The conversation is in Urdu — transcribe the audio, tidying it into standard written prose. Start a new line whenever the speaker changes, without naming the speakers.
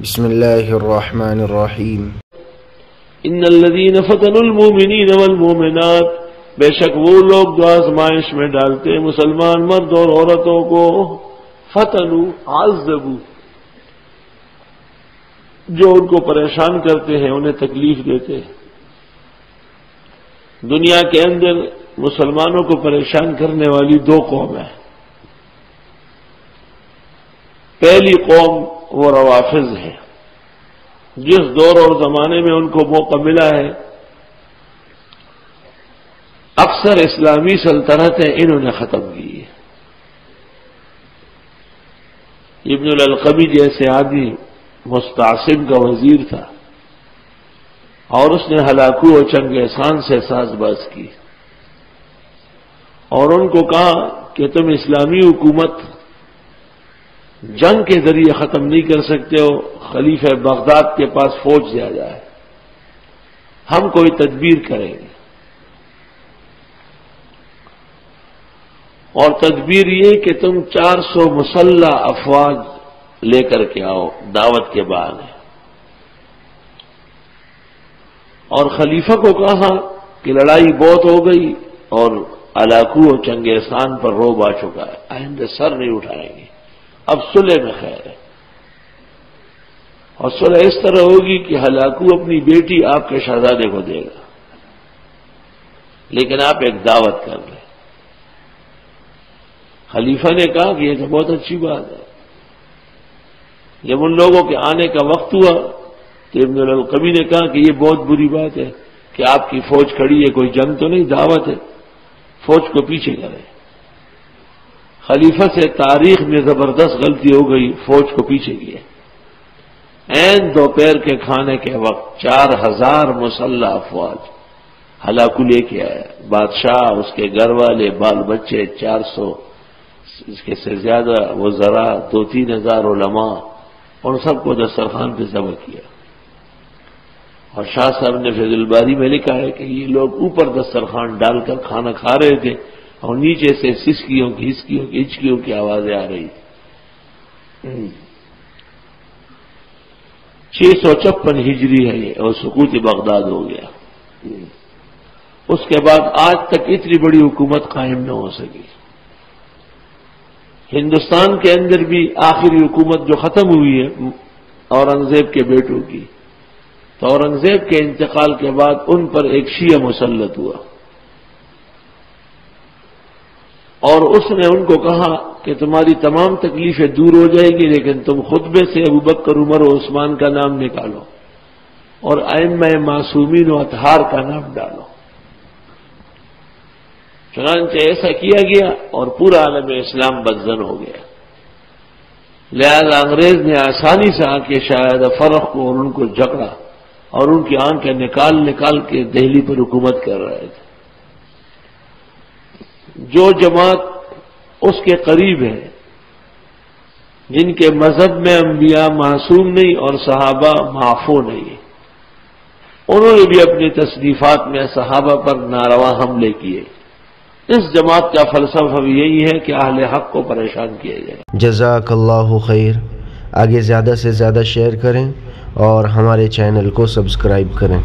بسم اللہ الرحمن الرحیم۔
ان الذین فتنوا المؤمنین والمؤمنات، بے شک وہ لوگ جو آزمائش میں ڈالتے ہیں مسلمان مرد اور عورتوں کو، فتنوا عذبوا، جو ان کو پریشان کرتے ہیں، انہیں تکلیف دیتے ہیں۔ دنیا کے اندر مسلمانوں کو پریشان کرنے والی دو قوم ہیں۔ پہلی قوم وہ روافض ہے، جس دور اور زمانے میں ان کو موقع ملا ہے اکثر اسلامی سلطنتیں انہوں نے ختم کی ہے۔ ابن القمی جیسے آدمی مستعصم کا وزیر تھا اور اس نے ہلاکو و چنگ احسان سے ساز باز کی اور ان کو کہا کہ تم اسلامی حکومت جنگ کے ذریعے ختم نہیں کر سکتے ہو، خلیفہ بغداد کے پاس فوج دیا جائے، ہم کوئی تدبیر کریں گے۔ اور تدبیر یہ کہ تم 400 مسلح افواج لے کر کے آؤ، دعوت کے بعد ہے۔ اور خلیفہ کو کہا کہ لڑائی بہت ہو گئی اور ہلاکو و چنگ احسان پر روب آ چکا ہے، آئندہ سر نہیں اٹھائیں گے، اب صلح میں خیر ہے۔ اور صلح اس طرح ہوگی کہ ہلاکو اپنی بیٹی آپ کے شہزادے کو دے گا، لیکن آپ ایک دعوت کر لیں۔ خلیفہ نے کہا کہ یہ تو بہت اچھی بات ہے۔ جب ان لوگوں کے آنے کا وقت ہوا تو ابن القمی نے کہا کہ یہ بہت بری بات ہے کہ آپ کی فوج کھڑی ہے، کوئی جنگ تو نہیں، دعوت ہے، فوج کو پیچھے کریں۔ خلیفہ سے تاریخ میں زبردست غلطی ہو گئی، فوج کو پیچھے کیے۔ عین دوپہر کے کھانے کے وقت 4000 مسلح افواج ہلاکو لے کے آئے، بادشاہ، اس کے گھر والے، بال بچے، 400 اس کے سے زیادہ وزراء، 2-3 ہزار علماء، ان سب کو دسترخوان پہ ذبح کیا۔ اور شاہ صاحب نے فیض الباری میں لکھا ہے کہ یہ لوگ اوپر دسترخوان ڈال کر کھانا کھا رہے تھے اور نیچے سے سسکیوں کی، ہسکیوں کی، ہچکیوں کی آوازیں آ رہی تھی۔ 656 ہجری ہے یہ، اور سقوط بغداد ہو گیا۔ اس کے بعد آج تک اتنی بڑی حکومت قائم نہ ہو سکی۔ ہندوستان کے اندر بھی آخری حکومت جو ختم ہوئی ہے اورنگزیب کے بیٹوں کی، تو اورنگزیب کے انتقال کے بعد ان پر ایک شیعہ مسلط ہوا اور اس نے ان کو کہا کہ تمہاری تمام تکلیفیں دور ہو جائیں گی، لیکن تم خطبے سے ابوبکر، عمر و عثمان کا نام نکالو اور ائمہ معصومین و اطہار کا نام ڈالو۔ چنانچہ ایسا کیا گیا اور پورا عالم اسلام بدزن ہو گیا۔ لہذا انگریز نے آسانی سے آ کے شاید فرق کو اور ان کو جکڑا اور ان کی آنکھیں نکال کے دہلی پر حکومت کر رہے تھے۔ جو جماعت اس کے قریب ہے، جن کے مذہب میں انبیاء معصوم نہیں اور صحابہ معفو نہیں، انہوں نے بھی اپنی تصنیفات میں صحابہ پر ناروا حملے کیے۔ اس جماعت کا فلسفہ بھی یہی ہے کہ اہل حق کو پریشان کیا جائے۔
جزاک اللہ خیر۔ آگے زیادہ سے زیادہ شیئر کریں اور ہمارے چینل کو سبسکرائب کریں۔